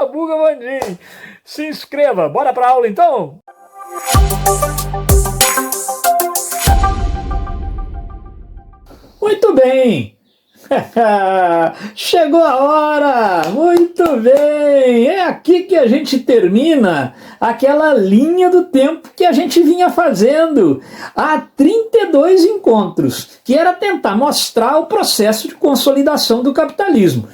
Buga Bandim. Se inscreva. Bora pra aula então? Muito bem. Chegou a hora! Muito bem! É aqui que a gente termina aquela linha do tempo que a gente vinha fazendo há 32 encontros, que era tentar mostrar o processo de consolidação do capitalismo.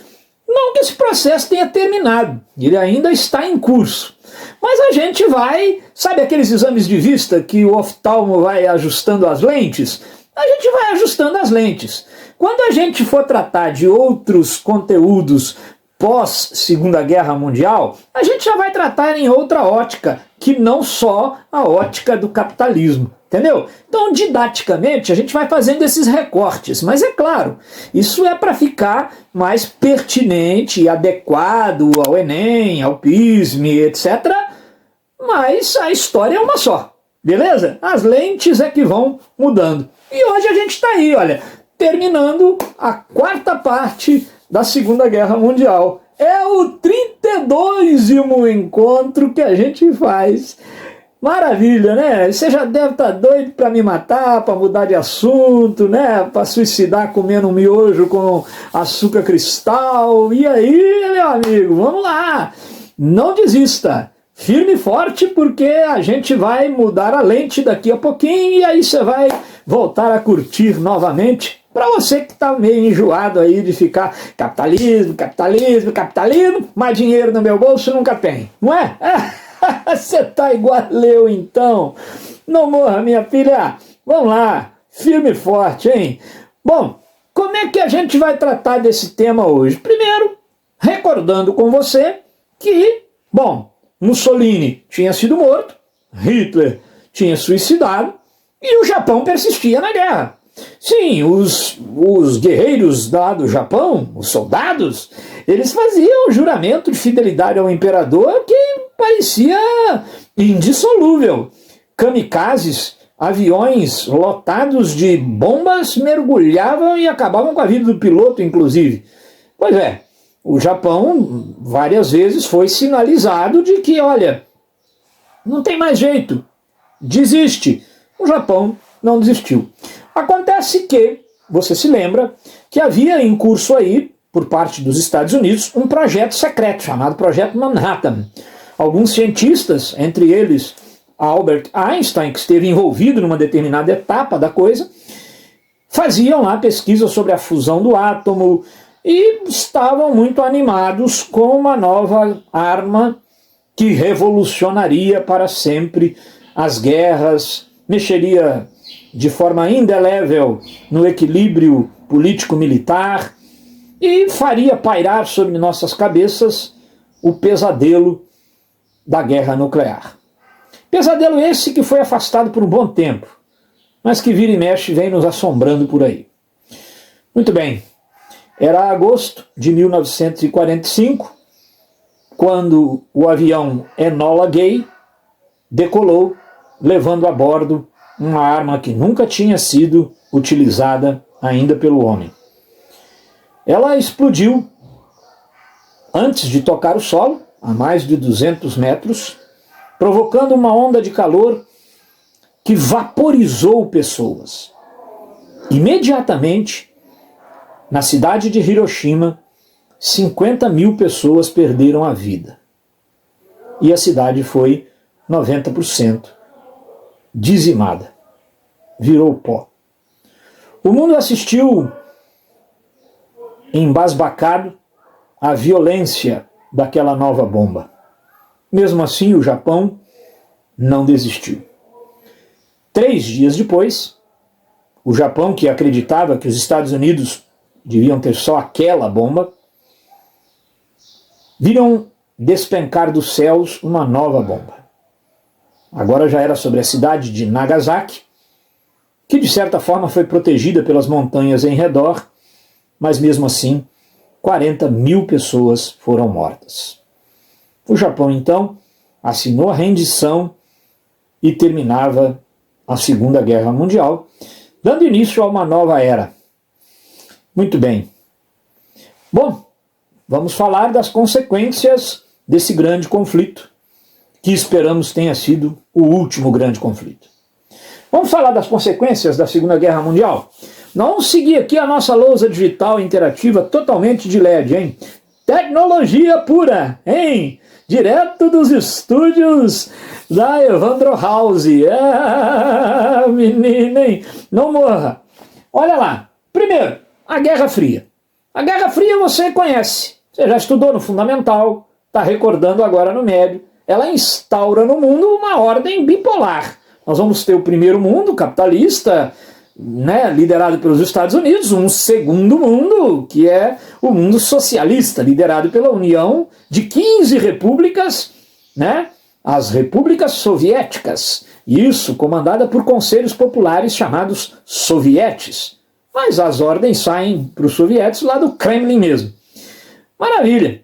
Não que esse processo tenha terminado, ele ainda está em curso. Mas a gente vai, sabe aqueles exames de vista que o oftalmo vai ajustando as lentes? A gente vai ajustando as lentes. Quando a gente for tratar de outros conteúdos pós Segunda Guerra Mundial, a gente já vai tratar em outra ótica, que não só a ótica do capitalismo, entendeu? Então, didaticamente, a gente vai fazendo esses recortes, mas é claro, isso é para ficar mais pertinente e adequado ao Enem, ao PISME, etc. Mas a história é uma só, beleza? As lentes é que vão mudando. E hoje a gente está aí, olha, terminando a quarta parte da Segunda Guerra Mundial. É o 32º encontro que a gente faz. Maravilha, né? Você já deve estar doido para me matar, para mudar de assunto, né? Para suicidar comendo um miojo com açúcar cristal. E aí, meu amigo, vamos lá. Não desista. Firme e forte, porque a gente vai mudar a lente daqui a pouquinho e aí você vai voltar a curtir novamente. Para você que está meio enjoado aí de ficar capitalismo, capitalismo, capitalismo, mais dinheiro no meu bolso nunca tem, não é? Você tá igual eu então. Não morra, minha filha. Vamos lá, firme e forte, hein? Bom, como é que a gente vai tratar desse tema hoje? Primeiro, recordando com você que, bom, Mussolini tinha sido morto, Hitler tinha suicidado e o Japão persistia na guerra. Sim, os guerreiros lá do Japão, os soldados, eles faziam juramento de fidelidade ao imperador que parecia indissolúvel. Kamikazes, aviões lotados de bombas, mergulhavam e acabavam com a vida do piloto, inclusive. Pois é, o Japão várias vezes foi sinalizado de que, olha, não tem mais jeito, desiste. O Japão não desistiu. Acontece que, você se lembra, que havia em curso aí, por parte dos Estados Unidos, um projeto secreto chamado Projeto Manhattan. Alguns cientistas, entre eles Albert Einstein, que esteve envolvido numa determinada etapa da coisa, faziam lá pesquisas sobre a fusão do átomo e estavam muito animados com uma nova arma que revolucionaria para sempre as guerras, mexeria de forma indelével no equilíbrio político-militar e faria pairar sobre nossas cabeças o pesadelo da guerra nuclear. Pesadelo esse que foi afastado por um bom tempo, mas que vira e mexe vem nos assombrando por aí. Muito bem, era agosto de 1945, quando o avião Enola Gay decolou, levando a bordo uma arma que nunca tinha sido utilizada ainda pelo homem. Ela explodiu antes de tocar o solo, a mais de 200 metros, provocando uma onda de calor que vaporizou pessoas. Imediatamente, na cidade de Hiroshima, 50 mil pessoas perderam a vida. E a cidade foi 90% dizimada. Virou pó. O mundo assistiu embasbacado à violência daquela nova bomba. Mesmo assim, o Japão não desistiu. 3 dias depois, o Japão, que acreditava que os Estados Unidos deviam ter só aquela bomba, viram despencar dos céus uma nova bomba. Agora já era sobre a cidade de Nagasaki, que de certa forma foi protegida pelas montanhas em redor, mas mesmo assim 40 mil pessoas foram mortas. O Japão então assinou a rendição e terminava a Segunda Guerra Mundial, dando início a uma nova era. Muito bem. Bom, vamos falar das consequências desse grande conflito, que esperamos tenha sido o último grande conflito. Vamos falar das consequências da Segunda Guerra Mundial? Nós vamos seguir aqui a nossa lousa digital interativa totalmente de LED, hein? Tecnologia pura, hein? Direto dos estúdios da Evandro House. Menina, hein? Não morra. Olha lá. Primeiro, a Guerra Fria. A Guerra Fria você conhece. Você já estudou no fundamental, está recordando agora no médio. Ela instaura no mundo uma ordem bipolar. Nós vamos ter o primeiro mundo capitalista, né, liderado pelos Estados Unidos, um segundo mundo, que é o mundo socialista, liderado pela união de 15 repúblicas, né, as repúblicas soviéticas, isso comandada por conselhos populares chamados sovietes. Mas as ordens saem para os sovietes lá do Kremlin mesmo. Maravilha!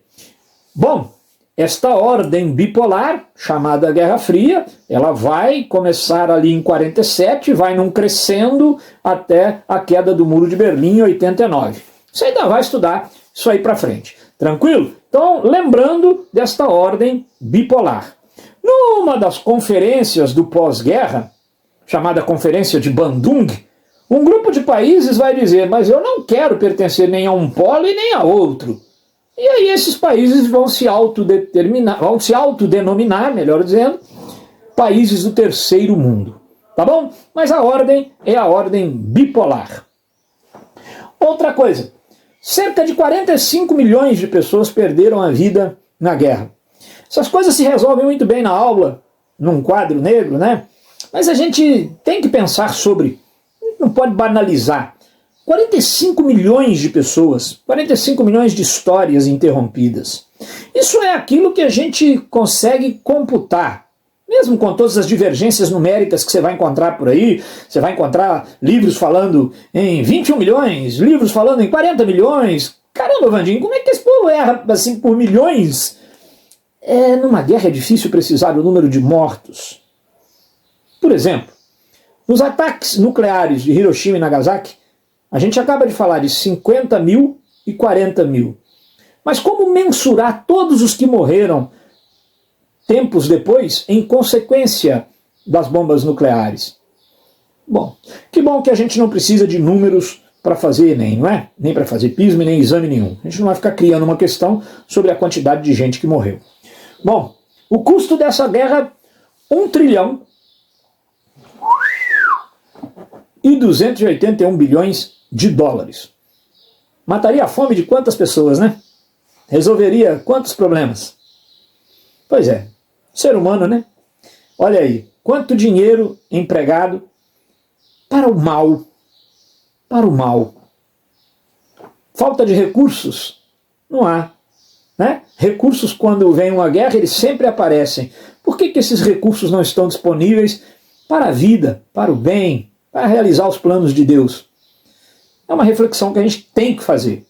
Bom, esta ordem bipolar, chamada Guerra Fria, ela vai começar ali em 47, vai num crescendo até a queda do Muro de Berlim em 89. Você ainda vai estudar isso aí para frente. Tranquilo? Então, lembrando desta ordem bipolar. Numa das conferências do pós-guerra, chamada Conferência de Bandung, um grupo de países vai dizer, mas eu não quero pertencer nem a um polo e nem a outro. E aí esses países vão se autodenominar, melhor dizendo, países do terceiro mundo. Tá bom? Mas a ordem é a ordem bipolar. Outra coisa, cerca de 45 milhões de pessoas perderam a vida na guerra. Essas coisas se resolvem muito bem na aula, num quadro negro, né? Mas a gente tem que pensar sobre, não pode banalizar. 45 milhões de pessoas, 45 milhões de histórias interrompidas. Isso é aquilo que a gente consegue computar. Mesmo com todas as divergências numéricas que você vai encontrar por aí, você vai encontrar livros falando em 21 milhões, livros falando em 40 milhões. Caramba, Vandinho, como é que esse povo erra assim por milhões? Numa guerra é difícil precisar do número de mortos. Por exemplo, nos ataques nucleares de Hiroshima e Nagasaki, a gente acaba de falar de 50 mil e 40 mil. Mas como mensurar todos os que morreram tempos depois em consequência das bombas nucleares? Bom, que bom que a gente não precisa de números para fazer Enem, não é? Nem para fazer PISM, nem exame nenhum. A gente não vai ficar criando uma questão sobre a quantidade de gente que morreu. Bom, o custo dessa guerra, 1 trilhão e 281 bilhões de dólares. Mataria a fome de quantas pessoas, né? Resolveria quantos problemas? Pois é, ser humano, né? Olha aí, quanto dinheiro empregado para o mal. Para o mal. Falta de recursos? Não há. Né? Recursos, quando vem uma guerra, eles sempre aparecem. Por que esses recursos não estão disponíveis para a vida, para o bem, para realizar os planos de Deus? É uma reflexão que a gente tem que fazer.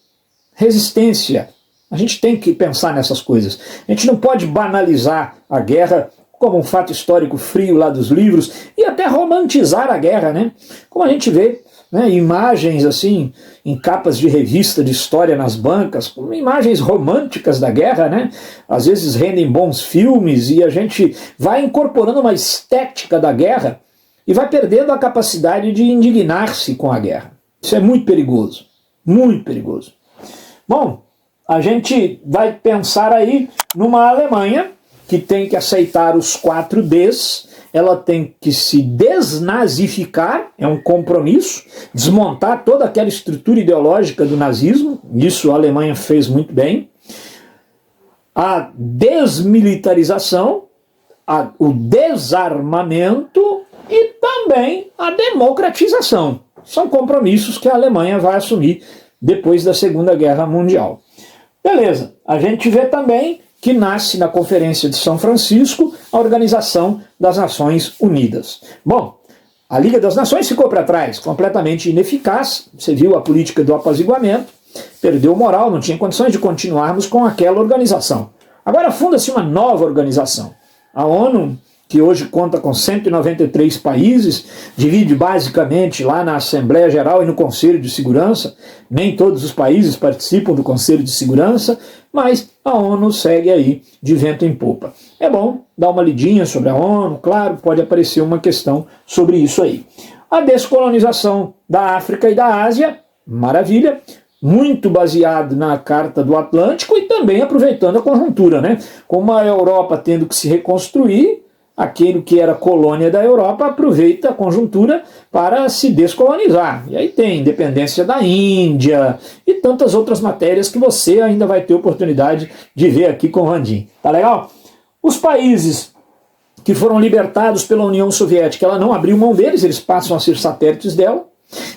Resistência. A gente tem que pensar nessas coisas. A gente não pode banalizar a guerra como um fato histórico frio lá dos livros e até romantizar a guerra, né? Como a gente vê, né, imagens assim, em capas de revista de história nas bancas, imagens românticas da guerra, né? Às vezes rendem bons filmes e a gente vai incorporando uma estética da guerra e vai perdendo a capacidade de indignar-se com a guerra. Isso é muito perigoso, muito perigoso. Bom, a gente vai pensar aí numa Alemanha que tem que aceitar os 4 Ds, ela tem que se desnazificar, é um compromisso, desmontar toda aquela estrutura ideológica do nazismo, isso a Alemanha fez muito bem, a desmilitarização, o desarmamento e também a democratização. São compromissos que a Alemanha vai assumir depois da Segunda Guerra Mundial. Beleza, a gente vê também que nasce na Conferência de São Francisco a Organização das Nações Unidas. Bom, a Liga das Nações ficou para trás, completamente ineficaz, você viu a política do apaziguamento, perdeu moral, não tinha condições de continuarmos com aquela organização. Agora funda-se uma nova organização, a ONU, que hoje conta com 193 países, divide basicamente lá na Assembleia Geral e no Conselho de Segurança. Nem todos os países participam do Conselho de Segurança, mas a ONU segue aí de vento em popa. É bom dar uma lidinha sobre a ONU, claro, pode aparecer uma questão sobre isso aí. A descolonização da África e da Ásia, maravilha, muito baseado na Carta do Atlântico e também aproveitando a conjuntura, né? Como a Europa tendo que se reconstruir, aquele que era colônia da Europa aproveita a conjuntura para se descolonizar. E aí tem independência da Índia e tantas outras matérias que você ainda vai ter oportunidade de ver aqui com o Randim. Tá legal? Os países que foram libertados pela União Soviética, ela não abriu mão deles, eles passam a ser satélites dela.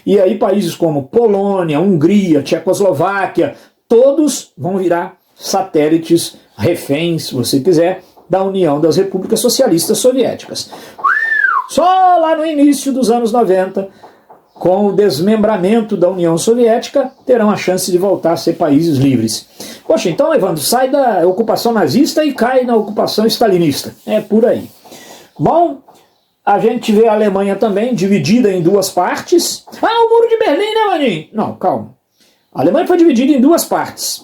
E aí países como Polônia, Hungria, Tchecoslováquia, todos vão virar satélites, reféns, se você quiser, da União das Repúblicas Socialistas Soviéticas. Só lá no início dos anos 90, com o desmembramento da União Soviética, terão a chance de voltar a ser países livres. Poxa, então, Evandro, sai da ocupação nazista e cai na ocupação stalinista. É por aí. Bom, a gente vê a Alemanha também dividida em duas partes. Ah, o Muro de Berlim, né, Maninho? Não, calma. A Alemanha foi dividida em duas partes.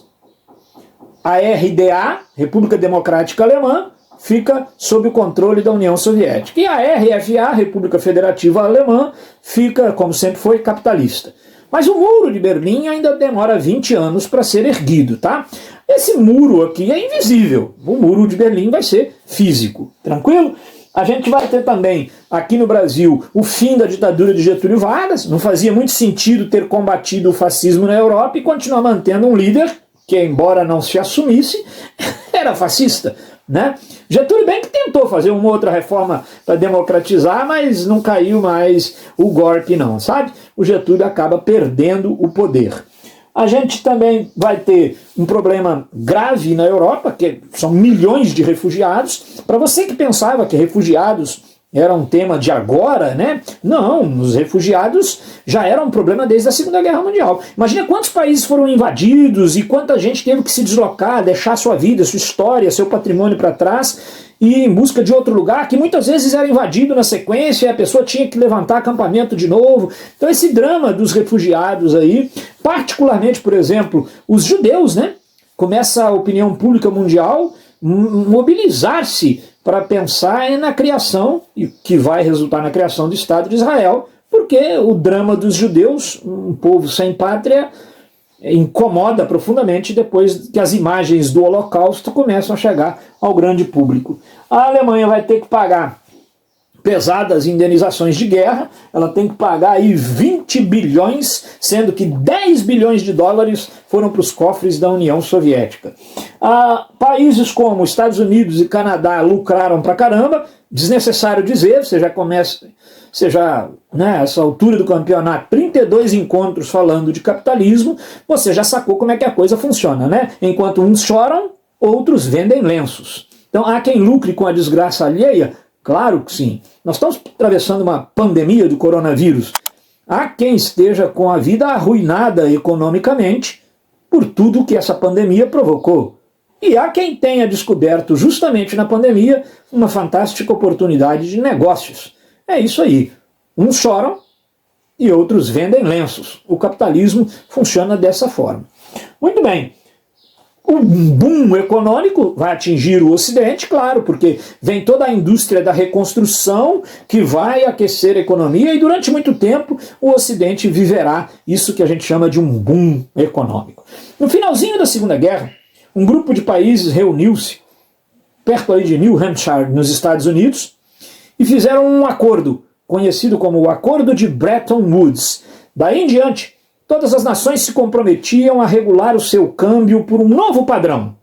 A RDA, República Democrática Alemã, fica sob o controle da União Soviética. E a RFA, República Federativa Alemã, fica, como sempre foi, capitalista. Mas o Muro de Berlim ainda demora 20 anos para ser erguido, tá? Esse muro aqui é invisível. O Muro de Berlim vai ser físico, tranquilo? A gente vai ter também, aqui no Brasil, o fim da ditadura de Getúlio Vargas. Não fazia muito sentido ter combatido o fascismo na Europa e continuar mantendo um líder que, embora não se assumisse, era fascista, né? Getúlio bem que tentou fazer uma outra reforma para democratizar, mas não caiu mais o golpe não, sabe? O Getúlio acaba perdendo o poder. A gente também vai ter um problema grave na Europa, que são milhões de refugiados. Para você que pensava que refugiados era um tema de agora, né? Não, os refugiados já eram um problema desde a Segunda Guerra Mundial. Imagina quantos países foram invadidos e quanta gente teve que se deslocar, deixar sua vida, sua história, seu patrimônio para trás e ir em busca de outro lugar, que muitas vezes era invadido na sequência e a pessoa tinha que levantar acampamento de novo. Então esse drama dos refugiados aí, particularmente, por exemplo, os judeus, né? Começa a opinião pública mundial mobilizar-se para pensar na criação, e que vai resultar na criação do Estado de Israel, porque o drama dos judeus, um povo sem pátria, incomoda profundamente depois que as imagens do Holocausto começam a chegar ao grande público. A Alemanha vai ter que pagar pesadas indenizações de guerra, ela tem que pagar aí 20 bilhões, sendo que 10 bilhões de dólares foram para os cofres da União Soviética. Países como Estados Unidos e Canadá lucraram pra caramba, desnecessário dizer, essa altura do campeonato, 32 encontros falando de capitalismo, você já sacou como é que a coisa funciona, né? Enquanto uns choram, outros vendem lenços. Então há quem lucre com a desgraça alheia? Claro que sim. Nós estamos atravessando uma pandemia do coronavírus. Há quem esteja com a vida arruinada economicamente por tudo que essa pandemia provocou. E há quem tenha descoberto justamente na pandemia uma fantástica oportunidade de negócios. É isso aí. Uns choram e outros vendem lenços. O capitalismo funciona dessa forma. Muito bem. O boom econômico vai atingir o Ocidente, claro, porque vem toda a indústria da reconstrução que vai aquecer a economia e durante muito tempo o Ocidente viverá isso que a gente chama de um boom econômico. No finalzinho da Segunda Guerra, um grupo de países reuniu-se perto aí de New Hampshire, nos Estados Unidos, e fizeram um acordo, conhecido como o Acordo de Bretton Woods. Daí em diante, todas as nações se comprometiam a regular o seu câmbio por um novo padrão.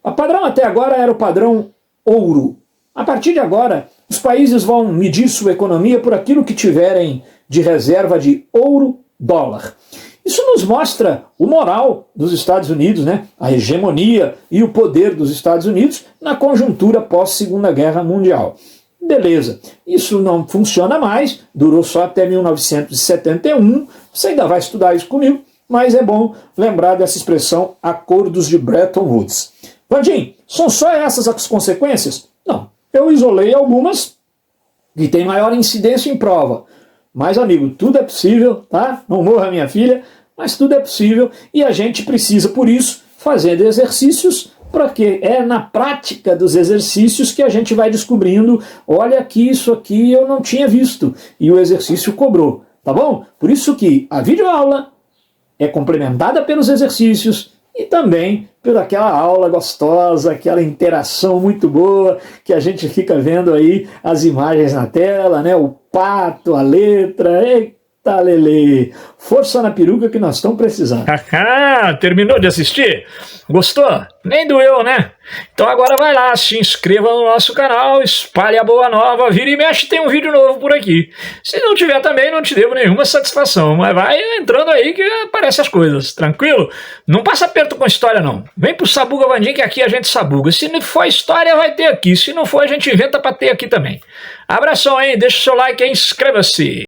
O padrão até agora era o padrão ouro. A partir de agora, os países vão medir sua economia por aquilo que tiverem de reserva de ouro, dólar. Isso nos mostra o moral dos Estados Unidos, né? A hegemonia e o poder dos Estados Unidos na conjuntura pós-Segunda Guerra Mundial. Beleza, isso não funciona mais, durou só até 1971, você ainda vai estudar isso comigo, mas é bom lembrar dessa expressão Acordos de Bretton Woods. Vandim, são só essas as consequências? Não, eu isolei algumas que têm maior incidência em prova. Mas, amigo, tudo é possível, tá? Não morra minha filha, mas tudo é possível e a gente precisa, por isso, fazendo exercícios, porque é na prática dos exercícios que a gente vai descobrindo, olha aqui, isso aqui eu não tinha visto, e o exercício cobrou, tá bom? Por isso que a videoaula é complementada pelos exercícios e também por aquela aula gostosa, aquela interação muito boa, que a gente fica vendo aí as imagens na tela, né? O pato, a letra, eita lelê, força na peruca que nós estamos precisando. Terminou de assistir? Gostou? Nem doeu, né? Então agora vai lá, se inscreva no nosso canal, espalhe a boa nova, vira e mexe, tem um vídeo novo por aqui. Se não tiver também, não te devo nenhuma satisfação, mas vai entrando aí que aparecem as coisas, tranquilo? Não passa aperto com história não. Vem pro Sabuga Vandim que aqui a gente sabuga. Se não for história, vai ter aqui. Se não for, a gente inventa pra ter aqui também. Abração, hein? Deixa o seu like e inscreva-se.